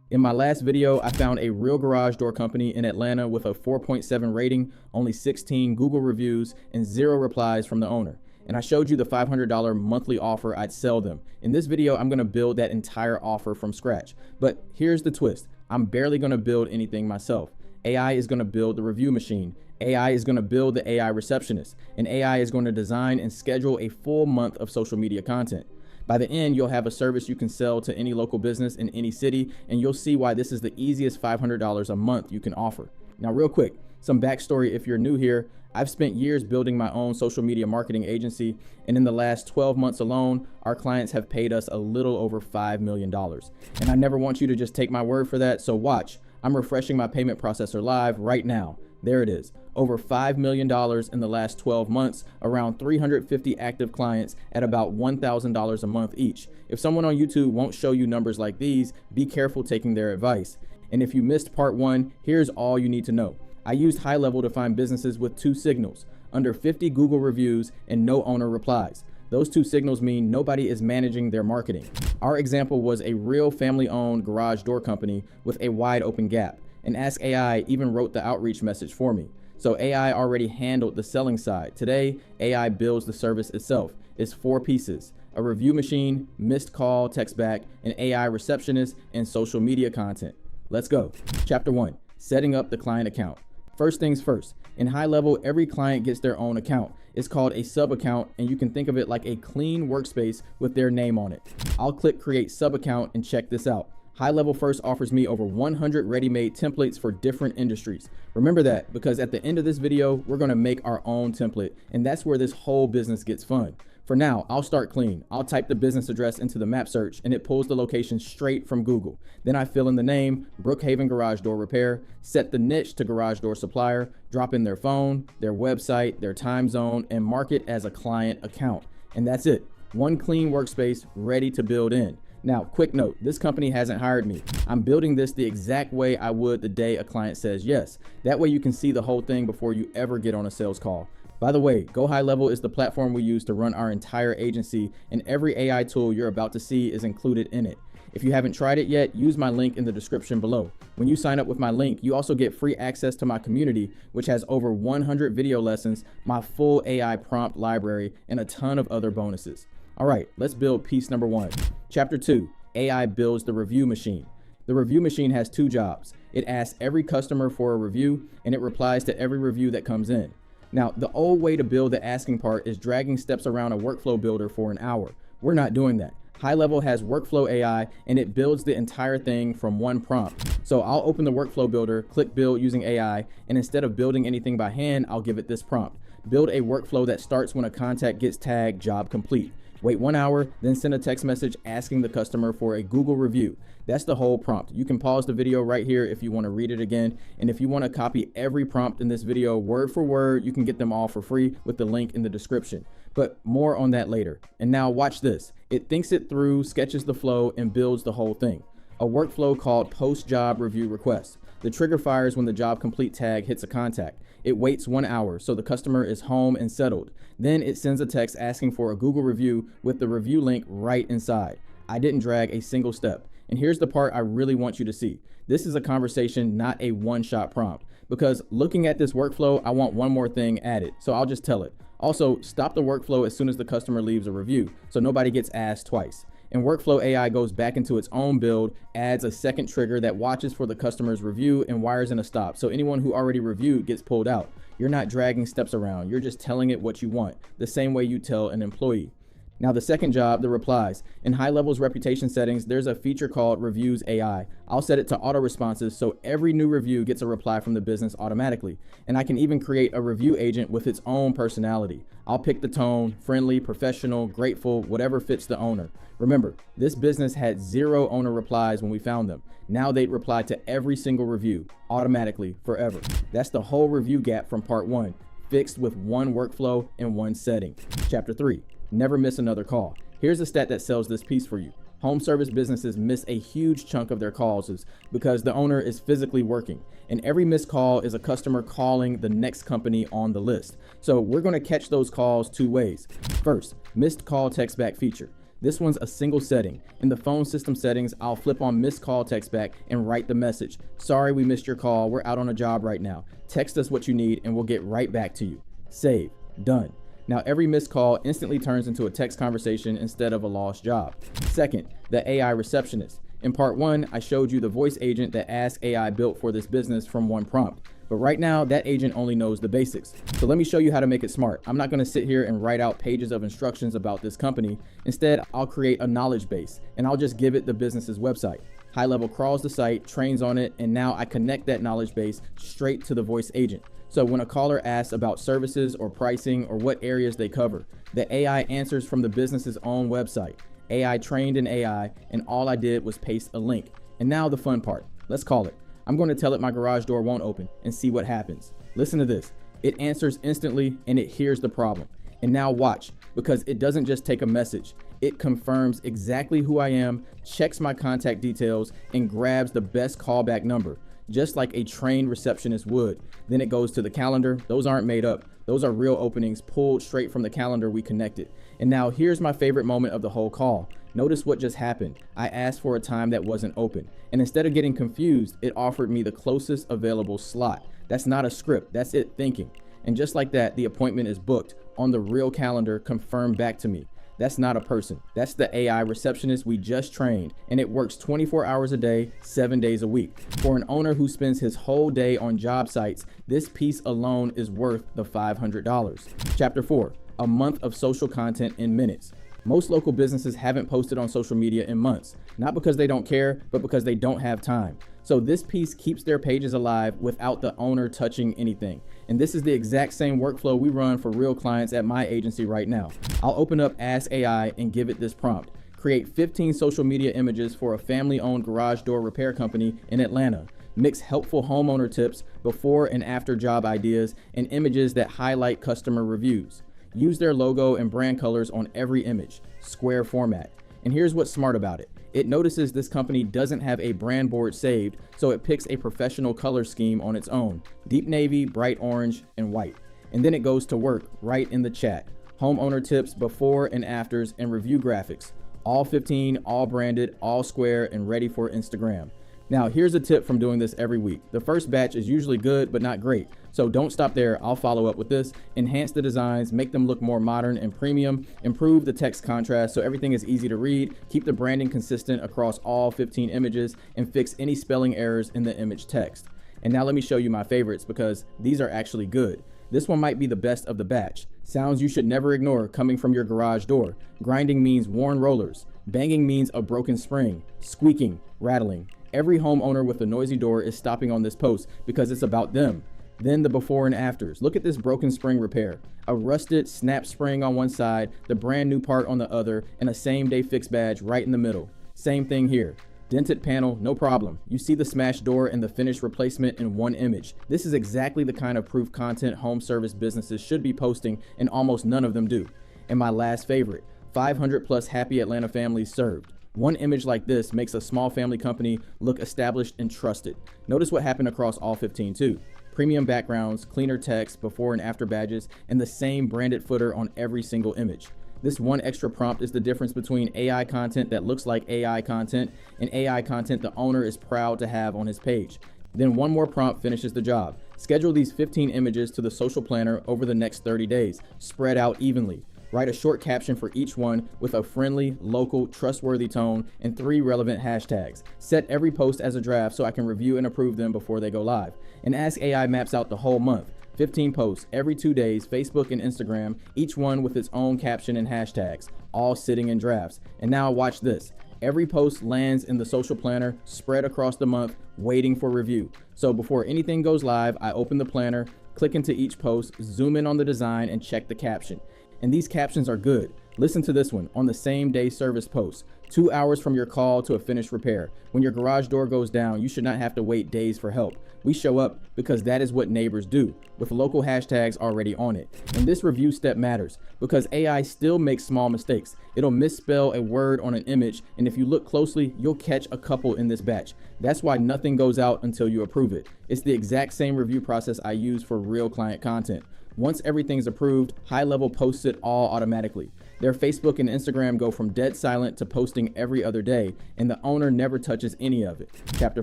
In my last video, I found a real garage door company in Atlanta with a 4.7 rating, only 16 Google reviews, and 0 replies from the owner. And I showed you the $500 monthly offer I'd sell them. In this video, I'm gonna build that entire offer from scratch. But here's the twist. I'm barely gonna build anything myself. AI is gonna build the review machine. AI is gonna build the AI receptionist. And AI is gonna design and schedule a full month of social media content. By the end, you'll have a service you can sell to any local business in any city, and you'll see why this is the easiest $500 a month you can offer. Now, real quick, some backstory if you're new here. I've spent years building my own social media marketing agency, and in the last 12 months alone, our clients have paid us a little over $5 million. And I never want you to just take my word for that, so watch. I'm refreshing my payment processor live right now. There it is. Over $5 million in the last 12 months, around 350 active clients at about $1,000 a month each. If someone on YouTube won't show you numbers like these, be careful taking their advice. And if you missed part 1, here's all you need to know. I used GoHighLevel to find businesses with 2 signals, under 50 Google reviews and no owner replies. Those 2 signals mean nobody is managing their marketing. Our example was a real family-owned garage door company with a wide open gap. And Ask AI even wrote the outreach message for me. So AI already handled the selling side. Today, AI builds the service itself. It's 4 pieces: a review machine, missed call, text back, an AI receptionist, and social media content. Let's go. Chapter 1, setting up the client account. First things first, in GoHighLevel, every client gets their own account. It's called a sub account, and you can think of it like a clean workspace with their name on it. I'll click create sub account and check this out. GoHighLevel first offers me over 100 ready-made templates for different industries. Remember that, because at the end of this video, we're gonna make our own template, and that's where this whole business gets fun. For now, I'll start clean. I'll type the business address into the map search, and it pulls the location straight from Google. Then I fill in the name, Brookhaven Garage Door Repair, set the niche to garage door supplier, drop in their phone, their website, their time zone, and mark it as a client account. And that's it. One clean workspace ready to build in. Now, quick note, this company hasn't hired me. I'm building this the exact way I would the day a client says yes. That way you can see the whole thing before you ever get on a sales call. By the way, GoHighLevel is the platform we use to run our entire agency, and every AI tool you're about to see is included in it. If you haven't tried it yet, use my link in the description below. When you sign up with my link, you also get free access to my community, which has over 100 video lessons, my full AI prompt library, and a ton of other bonuses. All right, let's build piece number 1. Chapter 2, AI builds the review machine. The review machine has 2 jobs. It asks every customer for a review, and it replies to every review that comes in. Now, the old way to build the asking part is dragging steps around a workflow builder for an hour. We're not doing that. GoHighLevel has workflow AI, and it builds the entire thing from one prompt. So I'll open the workflow builder, click build using AI, and instead of building anything by hand, I'll give it this prompt. Build a workflow that starts when a contact gets tagged job complete. Wait 1 hour, then send a text message asking the customer for a Google review. That's the whole prompt. You can pause the video right here if you want to read it again. And if you want to copy every prompt in this video word for word, you can get them all for free with the link in the description. But more on that later. And now watch this. It thinks it through, sketches the flow, and builds the whole thing. A workflow called post-job review request. The trigger fires when the job complete tag hits a contact. It waits 1 hour, so the customer is home and settled. Then it sends a text asking for a Google review with the review link right inside. I didn't drag a single step. And here's the part I really want you to see. This is a conversation, not a one-shot prompt. Because looking at this workflow, I want one more thing added, so I'll just tell it. Also, stop the workflow as soon as the customer leaves a review, so nobody gets asked twice. And workflow AI goes back into its own build, adds a second trigger that watches for the customer's review and wires in a stop. So anyone who already reviewed gets pulled out. You're not dragging steps around. You're just telling it what you want, the same way you tell an employee. Now the second job, the replies. In GoHighLevel's reputation settings, there's a feature called Reviews AI. I'll set it to auto responses so every new review gets a reply from the business automatically. And I can even create a review agent with its own personality. I'll pick the tone, friendly, professional, grateful, whatever fits the owner. Remember, this business had 0 owner replies when we found them. Now they'd reply to every single review, automatically, forever. That's the whole review gap from part 1, fixed with one workflow and one setting. Chapter 3. Never miss another call. Here's a stat that sells this piece for you. Home service businesses miss a huge chunk of their calls because the owner is physically working. And every missed call is a customer calling the next company on the list. So we're going to catch those calls 2 ways. First, missed call text back feature. This one's a single setting. In the phone system settings, I'll flip on missed call text back and write the message. Sorry we missed your call, we're out on a job right now. Text us what you need and we'll get right back to you. Save. Done. Now every missed call instantly turns into a text conversation instead of a lost job. Second, the AI receptionist. In part 1, I showed you the voice agent that Ask AI built for this business from one prompt. But right now, that agent only knows the basics. So let me show you how to make it smart. I'm not going to sit here and write out pages of instructions about this company. Instead, I'll create a knowledge base and I'll just give it the business's website. GoHighLevel crawls the site, trains on it, and now I connect that knowledge base straight to the voice agent. So when a caller asks about services or pricing or what areas they cover, the AI answers from the business's own website. AI trained in AI, and all I did was paste a link. And now the fun part. Let's call it. I'm going to tell it my garage door won't open and see what happens. Listen to this. It answers instantly and it hears the problem. And now watch, because it doesn't just take a message. It confirms exactly who I am, checks my contact details, and grabs the best callback number, just like a trained receptionist would. Then it goes to the calendar. Those aren't made up. Those are real openings pulled straight from the calendar we connected. And now here's my favorite moment of the whole call. Notice what just happened. I asked for a time that wasn't open. And instead of getting confused, it offered me the closest available slot. That's not a script, that's it thinking. And just like that, the appointment is booked on the real calendar, confirmed back to me. That's not a person. That's the AI receptionist we just trained, and it works 24 hours a day, 7 days a week. For an owner who spends his whole day on job sites, this piece alone is worth the $500. Chapter 4, a month of social content in minutes. Most local businesses haven't posted on social media in months, not because they don't care, but because they don't have time. So this piece keeps their pages alive without the owner touching anything. And this is the exact same workflow we run for real clients at my agency right now. I'll open up Ask AI and give it this prompt. Create 15 social media images for a family-owned garage door repair company in Atlanta. Mix helpful homeowner tips, before and after job ideas, and images that highlight customer reviews. Use their logo and brand colors on every image, square format. And here's what's smart about it. It notices this company doesn't have a brand board saved, so it picks a professional color scheme on its own. Deep navy, bright orange, and white. And then it goes to work right in the chat. Homeowner tips, before and afters, and review graphics. All 15, all branded, all square, and ready for Instagram. Now, here's a tip from doing this every week. The first batch is usually good, but not great. So don't stop there. I'll follow up with this. Enhance the designs, make them look more modern and premium, improve the text contrast so everything is easy to read, keep the branding consistent across all 15 images, and fix any spelling errors in the image text. And now let me show you my favorites, because these are actually good. This one might be the best of the batch. Sounds you should never ignore coming from your garage door. Grinding means worn rollers. Banging means a broken spring. Squeaking, rattling. Every homeowner with a noisy door is stopping on this post because it's about them. Then the before and afters. Look at this broken spring repair. A rusted snap spring on one side, the brand new part on the other, and a same-day fix badge right in the middle. Same thing here. Dented panel, no problem. You see the smashed door and the finished replacement in one image. This is exactly the kind of proof content home service businesses should be posting, and almost none of them do. And my last favorite, 500 plus happy Atlanta families served. One image like this makes a small family company look established and trusted. Notice what happened across all 15 too. Premium backgrounds, cleaner text, before and after badges, and the same branded footer on every single image. This one extra prompt is the difference between AI content that looks like AI content and AI content the owner is proud to have on his page. Then one more prompt finishes the job. Schedule these 15 images to the social planner over the next 30 days, spread out evenly. Write a short caption for each one with a friendly, local, trustworthy tone and 3 relevant hashtags. Set every post as a draft so I can review and approve them before they go live. And Ask AI maps out the whole month. 15 posts every 2 days, Facebook and Instagram, each one with its own caption and hashtags, all sitting in drafts. And now watch this. Every post lands in the social planner, spread across the month, waiting for review. So before anything goes live, I open the planner, click into each post, zoom in on the design, and check the caption. And these captions are good. Listen to this one on the same day service post. 2 hours from your call to a finished repair. When your garage door goes down, you should not have to wait days for help. We show up because that is what neighbors do, with local hashtags already on it. And this review step matters because AI still makes small mistakes. It'll misspell a word on an image, and if you look closely, you'll catch a couple in this batch. That's why nothing goes out until you approve it. It's the exact same review process I use for real client content. Once everything's approved, GoHighLevel posts it all automatically. Their Facebook and Instagram go from dead silent to posting every other day, and the owner never touches any of it. Chapter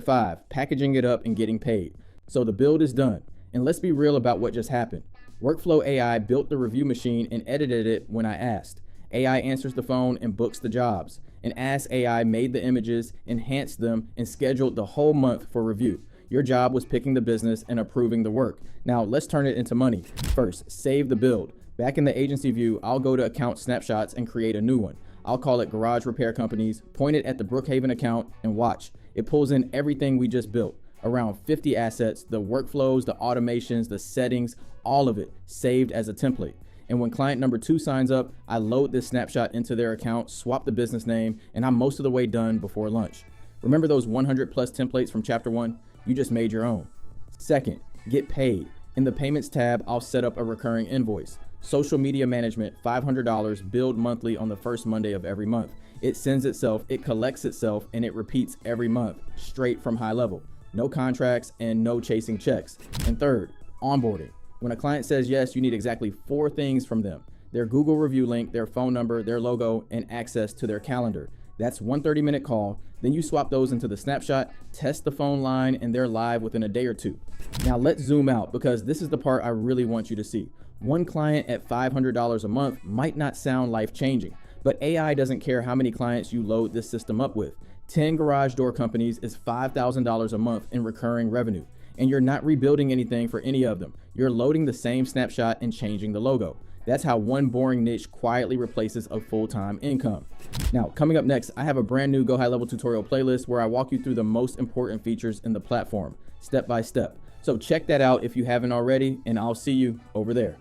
5, packaging it up and getting paid. So the build is done. And let's be real about what just happened. Workflow AI built the review machine and edited it when I asked. AI answers the phone and books the jobs. And Ask AI made the images, enhanced them, and scheduled the whole month for review. Your job was picking the business and approving the work. Now let's turn it into money. First, save the build. Back in the agency view, I'll go to account snapshots and create a new one. I'll call it Garage Repair Companies, point it at the Brookhaven account, and watch. It pulls in everything we just built. Around 50 assets, the workflows, the automations, the settings, all of it saved as a template. And when client number 2 signs up, I load this snapshot into their account, swap the business name, and I'm most of the way done before lunch. Remember those 100 plus templates from chapter 1? You just made your own. Second, get paid. In the payments tab, I'll set up a recurring invoice. Social media management, $500, billed monthly on the first Monday of every month. It sends itself, it collects itself, and it repeats every month, straight from GoHighLevel. No contracts and no chasing checks. And third, onboarding. When a client says yes, you need exactly 4 things from them: their Google review link, their phone number, their logo, and access to their calendar. That's one 30-minute call. Then you swap those into the snapshot, test the phone line, and they're live within a day or 2. Now let's zoom out, because this is the part I really want you to see. One client at $500 a month might not sound life-changing, but AI doesn't care how many clients you load this system up with. 10 garage door companies is $5,000 a month in recurring revenue, and you're not rebuilding anything for any of them. You're loading the same snapshot and changing the logo. That's how one boring niche quietly replaces a full-time income. Now, coming up next, I have a brand new GoHighLevel tutorial playlist where I walk you through the most important features in the platform, step by step. So check that out if you haven't already, and I'll see you over there.